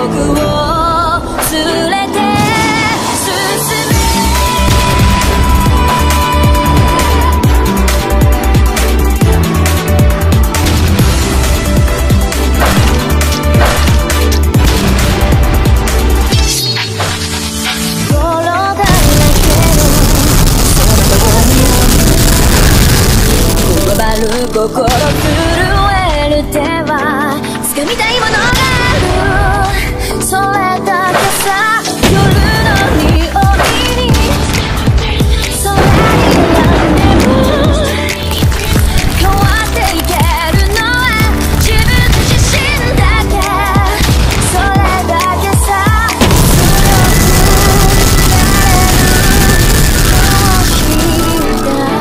僕を連れて進め心震える手は掴みたいものがあるそれだけさ夜の匂いにそれになんでも変わっていけるのは自分自身だけそれだけさ強くなれるこの日だ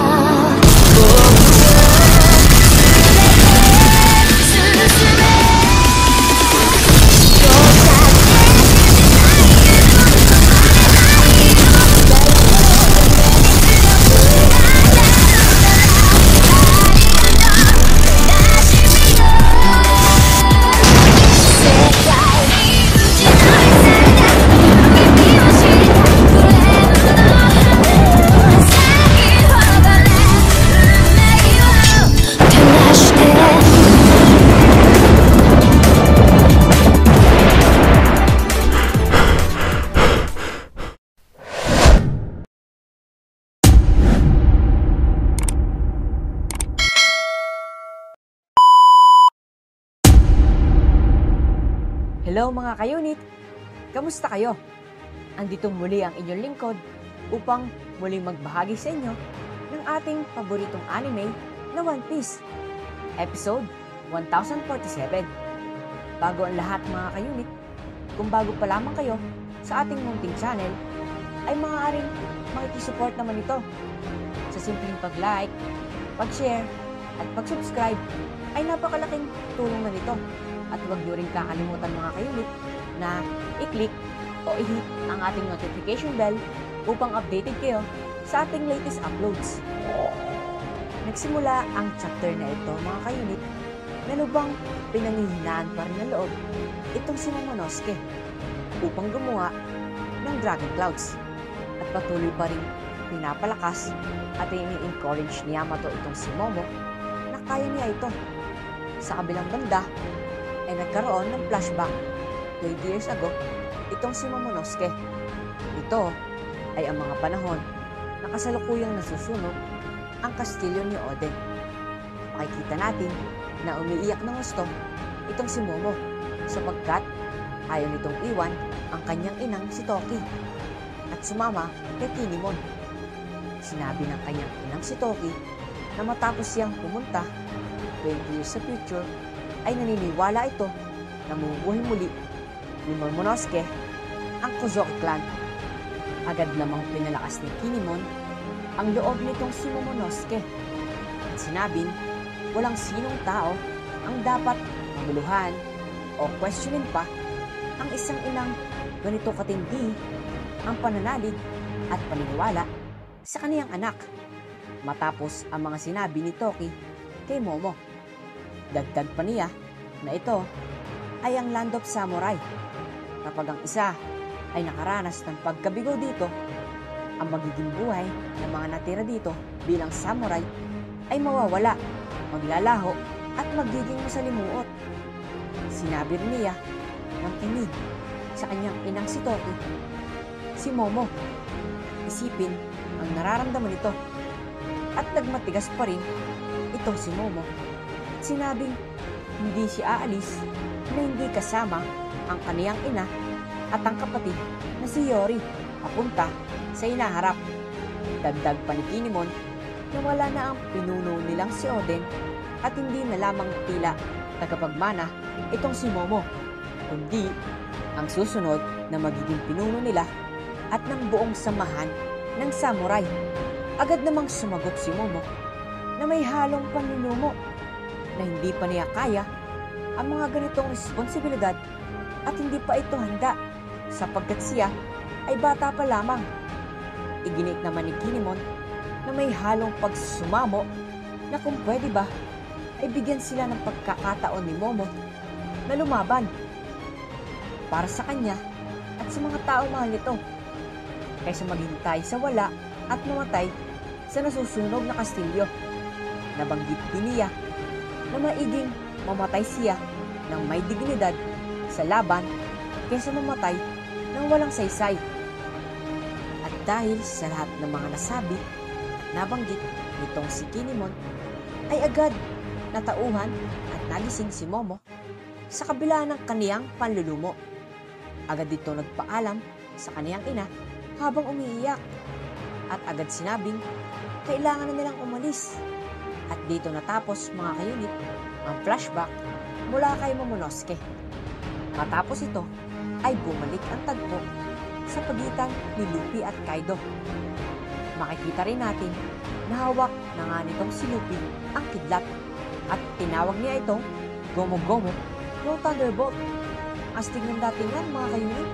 Hello mga ka-unit! Kamusta kayo? Andito muli ang inyong lingkod upang muling magbahagi sa inyo ng ating paboritong anime na One Piece, episode 1047. Bago ang lahat mga ka-unit, kung bago pa lamang kayo sa ating munting channel, ay maaaring makikisupport naman ito. Sa simpleng pag-like, pag-share, at pag-subscribe ay napakalaking tulong na nito. At huwag niyo rin kakalimutan mga ka-unit na i-click o i-hit ang ating notification bell upang updated kayo sa ating latest uploads. Nagsimula ang chapter na ito mga ka-unit na lubang pinanghihinaan pa rin ng loob itong si Momonosuke upang gumawa ng Dragon Clouds at patuloy pa rin pinapalakas at ini-encourage ni Yamato itong si Momo na kaya niya ito. Sa kabilang banda ay nagkaroon ng flashback 20 years ago itong si Momonosuke. Ito ay ang mga panahon na kasalukuyang nasusunog ang kastilyo ni Oden. Makikita natin na umiiyak ng gusto itong si Momo sapagkat ayaw nitong iwan ang kanyang inang si Toki at sumama kay Kinemon. Sinabi ng kanyang inang si Toki na matapos siyang pumunta 20 years sa future ay naniniwala ito na mabubuhay muli ni Momonosuke ang Kozuki clan. Agad namang pinalakas ni Kinemon ang loob nitong si Momonosuke at sinabing walang sinong tao ang dapat maguluhan o questionin pa ang isang inang ganito katindi ang pananalig at paniniwala sa kaniyang anak matapos ang mga sinabi ni Toki kay Momo. Dagdag pa niya na ito ay ang Land of Samurai. Kapag ang isa ay nakaranas ng pagkabigo dito, ang magiging buhay ng mga natira dito bilang samurai ay mawawala, maglalaho at magiging masalimuot. Sinabi rin niya ng kinig sa kanyang inang si Toki. Si Momo, isipin ang nararamdaman nito at nagmatigas pa rin itong si Momo. Sinabing hindi siya aalis na hindi kasama ang kaniyang ina at ang kapatid na si Yori papunta sa inaharap. Dagdag pa ni Kinemon na wala na ang pinuno nilang si Oden at hindi na lamang tila tagapagmana itong si Momo, kundi ang susunod na magiging pinuno nila at ng buong samahan ng samurai. Agad namang sumagot si Momo na may halong panunumo na hindi pa niya kaya ang mga ganitong responsibilidad at hindi pa ito handa sapagkat siya ay bata pa lamang. Iginit naman ni Kinemon na may halong pagsumamo na kung pwede ba ay bigyan sila ng pagkakataon ni Momo na lumaban. para sa kanya at sa mga tao mahal nito, kaysa maghintay sa wala at mamatay sa nasusunog na kastilyo. Nabanggit din niya na maiging mamatay siya ng may dignidad sa laban kaysa mamatay ng walang saysay. At dahil sa lahat ng mga nasabi at nabanggit nitong si Kinemon, ay agad natauhan at nagising si Momo sa kabila ng kaniyang panlulumo. Agad dito nagpaalam sa kaniyang ina habang umiiyak at agad sinabing kailangan na nilang umalis. At dito natapos mga kayunit ang flashback mula kay Momonosuke. Matapos ito ay bumalik ang tagpo sa pagitan ni Luffy at Kaido. Makikita rin natin na hawak na nga nitong si Luffy ang kidlat at tinawag niya itong Gomu Gomu no Thunderbolt. Astig ng datingan mga kayunit,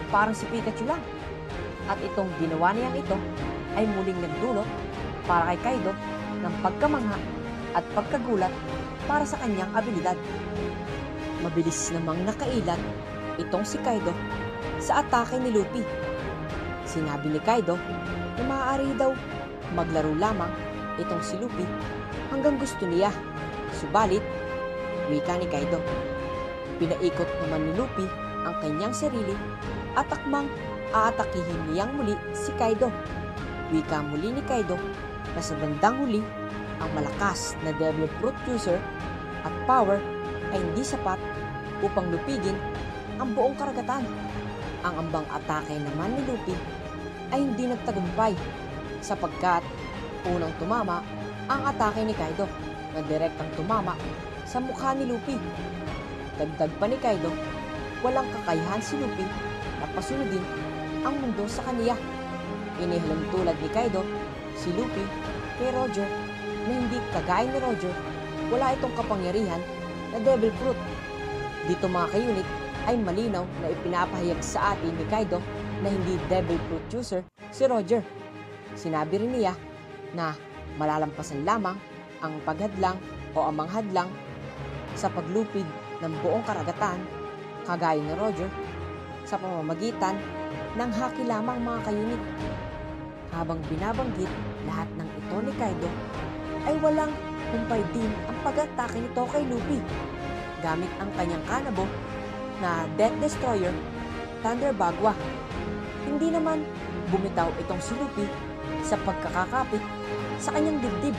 parang si Pikachu lang. At itong ginawa niyang ito ay muling nagdulot para kay Kaido ng pagkamangha at pagkagulat para sa kanyang abilidad. Mabilis namang nakailan itong si Kaido sa atake ni Luffy. Sinabi ni Kaido na maaari daw maglaro lamang itong si Luffy hanggang gusto niya. Subalit, wika ni Kaido, pinaikot naman ni Luffy ang kanyang sarili at akmang aatakihin niyang muli si Kaido. Wika muli ni Kaido na sa bandang huli, ang malakas na Devil Fruit Juicer at power ay hindi sapat upang lupigin ang buong karagatan. Ang ambang atake naman ni Luffy ay hindi nagtagumpay sapagkat unang tumama ang atake ni Kaido na direktang tumama sa mukha ni Luffy. Dagdag pa ni Kaido, walang kakayahan si Luffy na pasunodin ang mundo sa kaniya. Inihalang tulad ni Kaido si Luffy kay Roger na hindi kagaya ni Roger, wala itong kapangyarihan na Devil Fruit. Dito mga kayunit ay malinaw na ipinapahayag sa atin ni Kaido na hindi Devil Fruit Juicer si Roger. Sinabi rin niya na malalampasan lamang ang paghadlang o amang hadlang sa paglupig ng buong karagatan kagaya ni Roger sa pamamagitan ng haki lamang mga kayunit. Habang binabanggit lahat ng ito ni Kaido, ay walang humpay din ang pag-atake nito kay Luffy gamit ang kanyang kanabo na Death Destroyer Thunder Bagua. Hindi naman bumitaw itong si Luffy sa pagkakakapit sa kanyang dibdib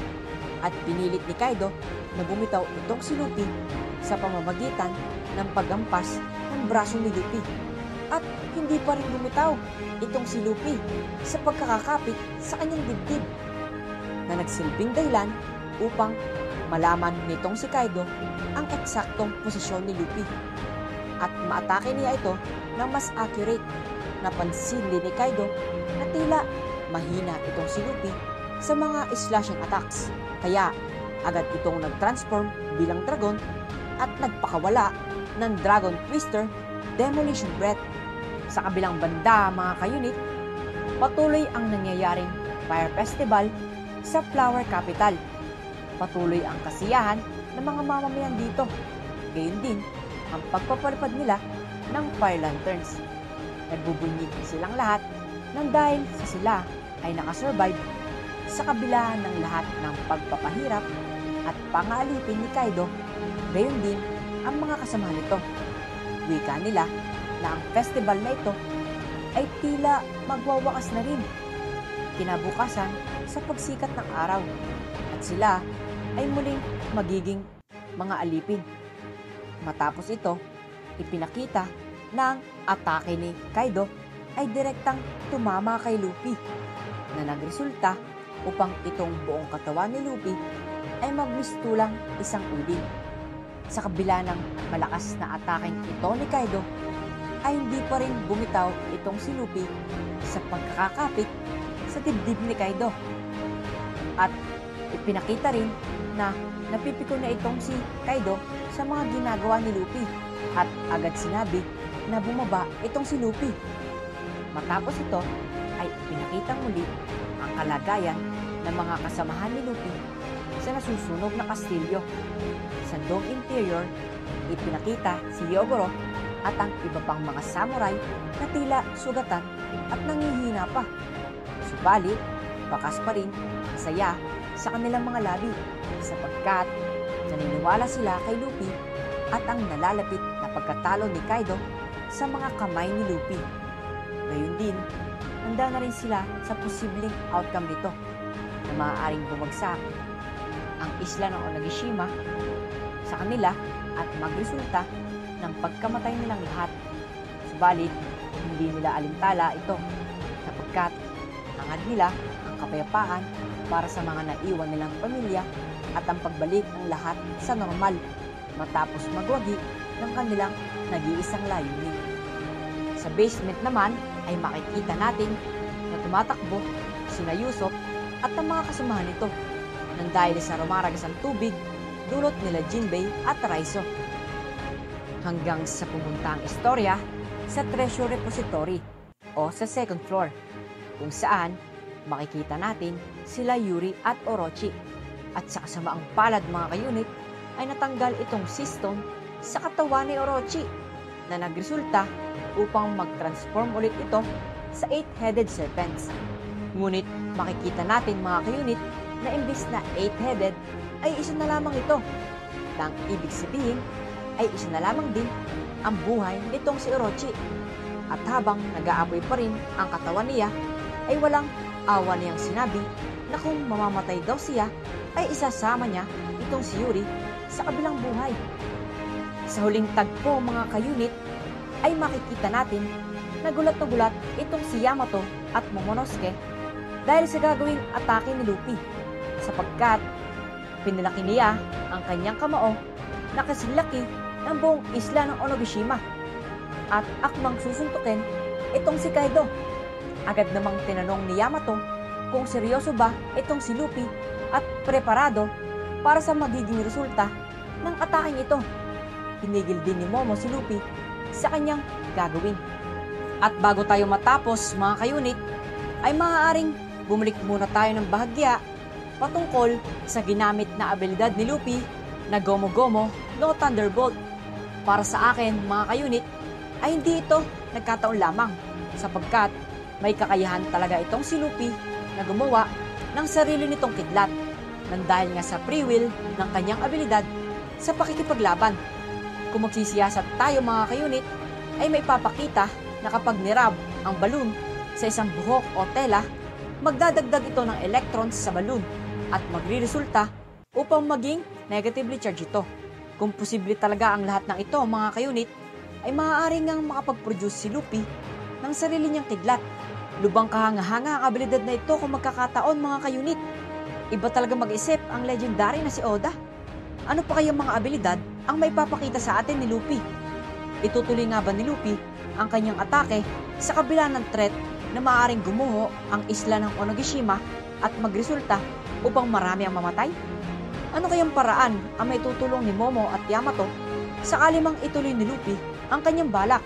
at pinilit ni Kaido na bumitaw itong si Luffy sa pamamagitan ng paggampas ng braso ni Luffy. At hindi pa rin bumitaw itong si Luffy sa pagkakakapit sa kanyang dibdib na nagsilbing dahilan upang malaman nitong si Kaido ang eksaktong posisyon ni Luffy at maatake niya ito ng mas accurate. Napansin din ni Kaido na tila mahina itong si Luffy sa mga slashing attacks, kaya agad itong nag-transform bilang dragon at nagpakawala ng Dragon Twister Demolition Breath. Sa kabilang banda mga kayunit, patuloy ang nangyayaring Fire Festival sa Flower Capital. Patuloy ang kasiyahan ng mga mamamayan dito. Gayon din ang pagpapalipad nila ng Fire Lanterns. Nagbubunyig silang lahat nang dahil sa sila ay nakasurvive sa kabila ng lahat ng pagpapahirap at pangaalipin ni Kaido. Gayon din ang mga kasama nito. Wika nila na ang festival na ito ay tila magwawakas na rin kinabukasan sa pagsikat ng araw at sila ay muling magiging mga alipin. Matapos ito, ipinakita na ang atake ni Kaido ay direktang tumama kay Luffy na nagresulta upang itong buong katawan ni Luffy ay magmistulang isang udin. Sa kabila ng malakas na ataking ito ni Kaido, ay hindi pa rin bumitaw itong si Luffy sa pagkakakapit sa dibdib ni Kaido. At ipinakita rin na napipiko na itong si Kaido sa mga ginagawa ni Luffy at agad sinabi na bumaba itong si Luffy. Matapos ito ay ipinakita muli ang kalagayan ng mga kasamahan ni Luffy sa nasusunog na kastilyo. Sa dome interior, ipinakita si Yogoro at ang iba pang mga samurai na tila sugatan at nangihina pa. Subalit, bakas pa rin ang saya sa kanilang mga labi sapagkat naniniwala sila kay Luffy at ang nalalapit na pagkatalo ni Kaido sa mga kamay ni Luffy. Gayun din, handa na rin sila sa posibleng outcome nito na maaaring bumagsak ang isla ng Onigashima sa kanila at magresulta ng pagkamatay nilang lahat. Subalit, hindi nila alintala ito sapagkat hangad nila ang kapayapaan para sa mga naiwan nilang pamilya at ang pagbalik ng lahat sa normal matapos magwagi ng kanilang nag-iisang layunin. Sa basement naman ay makikita natin na tumatakbo sina Usopp at ang mga kasamahan nito nang dahil sa rumaragas ang tubig dulot nila Jinbei at Raizo. Hanggang sa pumunta ang istorya sa Treasure Repository o sa second floor kung saan makikita natin sila Yuri at Orochi at sa kasamaang palad mga kayunit ay natanggal itong system sa katawan ni Orochi na nagresulta upang mag-transform ulit ito sa 8-headed serpents. Ngunit makikita natin mga kayunit na imbis na 8-headed ay isa na lamang ito. Ang ibig sabihin ay isa na lamang din ang buhay nitong si Orochi. At habang nag-aapoy pa rin ang katawan niya ay walang awa niyang sinabi na kung mamamatay daw siya ay isasama niya itong si Yuri sa kabilang buhay. Sa huling tagpo mga kayunit ay makikita natin na gulat itong si Yamato at Momonosuke dahil sa gagawing atake ni Luffy sapagkat pinalaki niya ang kanyang kamao na kasilaki ng buong isla ng Onigashima at akmang susuntukin itong si Kaido. Agad namang tinanong ni Yamato kung seryoso ba itong si Luffy at preparado para sa magiging resulta ng ataking ito. Pinigil din ni Momo si Luffy sa kanyang gagawin. At bago tayo matapos mga kayunit, ay maaaring bumalik muna tayo ng bahagya patungkol sa ginamit na abilidad ni Luffy na Gomu Gomu no Thunderbolt. Para sa akin mga kayunit, ay hindi ito nagkataon lamang sapagkat may kakayahan talaga itong si Luffy na gumawa ng sarili nitong kidlat nang dahil nga sa free will ng kanyang abilidad sa pakikipaglaban. Kung magsisiyasat tayo mga kayunit, ay may papakita na kapag nirab ang balloon sa isang buhok o tela, magdadagdag ito ng electrons sa balloon at magre-resulta upang maging negatively charged ito. Kung posible talaga ang lahat ng ito mga kayunit, ay maaari ngang makapag-produce si Luffy ng sarili niyang kidlat. Lubang kahanga-hanga ang abilidad na ito kung magkakataon mga kayunit. Iba talaga mag-isip ang legendary na si Oda. Ano pa kayang mga abilidad ang may papakita sa atin ni Luffy? Itutuloy nga ba ni Luffy ang kanyang atake sa kabila ng threat na maaaring gumuho ang isla ng Onigashima at magresulta upang marami ang mamatay? Ano kayang paraan ang may tutulong ni Momo at Yamato sakali mang ituloy ni Luffy ang kanyang balak?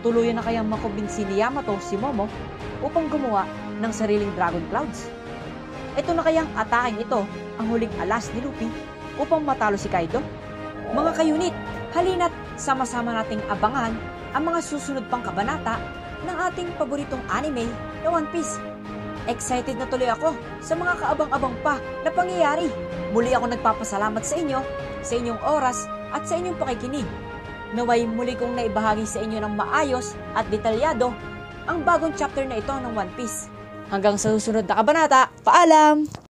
Tuluyan na kayang makumbinsi ni Yamato si Momo upang gumawa ng sariling Dragon Clouds? Ito na kayang ataking ito ang huling alas ni Luffy upang matalo si Kaido? Mga kayunit, halina't sama-sama nating abangan ang mga susunod pang kabanata ng ating paboritong anime na One Piece. Excited na tuloy ako sa mga kaabang-abang pa na pangyayari. Muli ako nagpapasalamat sa inyo, sa inyong oras at sa inyong pakikinig. Naway muli kong naibahagi sa inyo ng maayos at detalyado ang bagong chapter na ito ng One Piece. Hanggang sa susunod na kabanata, paalam!